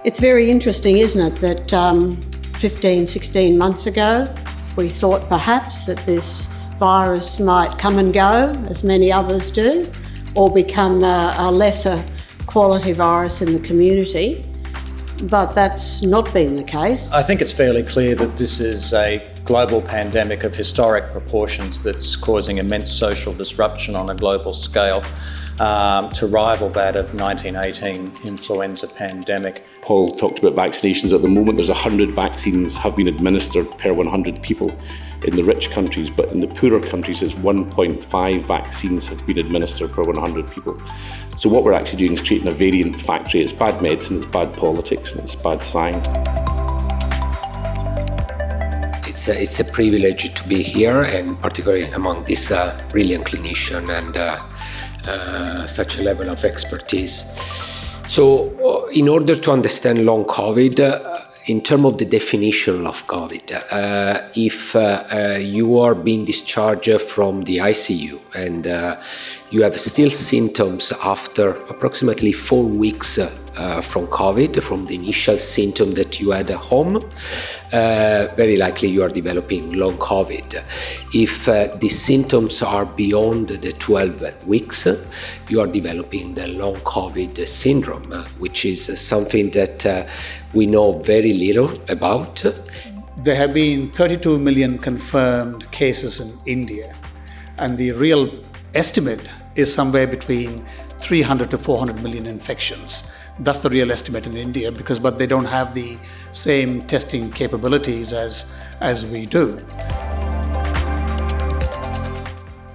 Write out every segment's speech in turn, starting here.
It's very interesting, isn't it, that 15, 16 months ago, we thought perhaps that this virus might come and go, as many others do, or become a lesser quality virus in the community. But that's not been the case. I think it's fairly clear that this is a global pandemic of historic proportions that's causing immense social disruption on a global scale, to rival that of 1918 influenza pandemic. Paul talked about vaccinations. At the moment, there's 100 vaccines have been administered per 100 people in the rich countries, but in the poorer countries, it's 1.5 vaccines have been administered per 100 people. So what we're actually doing is creating a variant factory. It's bad medicine, it's bad politics, and it's bad science. It's a privilege to be here, and particularly among this brilliant clinician and such a level of expertise. So in order to understand long COVID, in terms of the definition of COVID, if you are being discharged from the ICU and you have still symptoms after approximately 4 weeks from COVID, from the initial symptom that you had at home, very likely you are developing long COVID. If the symptoms are beyond the 12 weeks, you are developing the long COVID syndrome, which is something that we know very little about. There have been 32 million confirmed cases in India, and the real estimate is somewhere between 300 to 400 million infections. That's the real estimate in India, but they don't have the same testing capabilities as we do.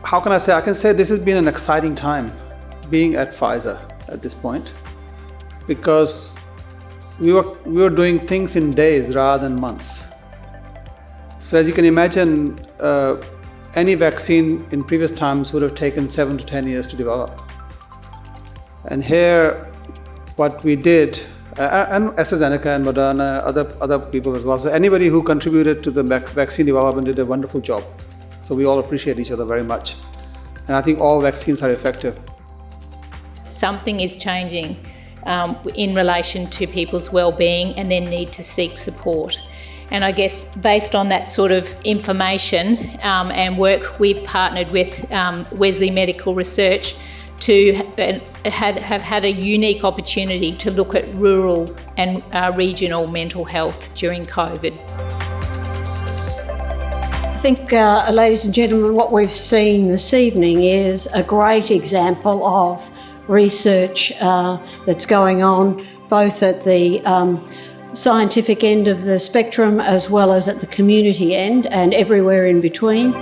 How can I say? I can say this has been an exciting time being at Pfizer at this point, because we were doing things in days rather than months. So as you can imagine, any vaccine in previous times would have taken 7 to 10 years to develop. And here, what we did, and AstraZeneca and Moderna, other people as well. So anybody who contributed to the vaccine development did a wonderful job. So we all appreciate each other very much. And I think all vaccines are effective. Something is changing in relation to people's well-being and their need to seek support. And I guess based on that sort of information and work, we've partnered with Wesley Medical Research to have had a unique opportunity to look at rural and regional mental health during COVID. I think, ladies and gentlemen, what we've seen this evening is a great example of research that's going on both at the scientific end of the spectrum as well as at the community end and everywhere in between.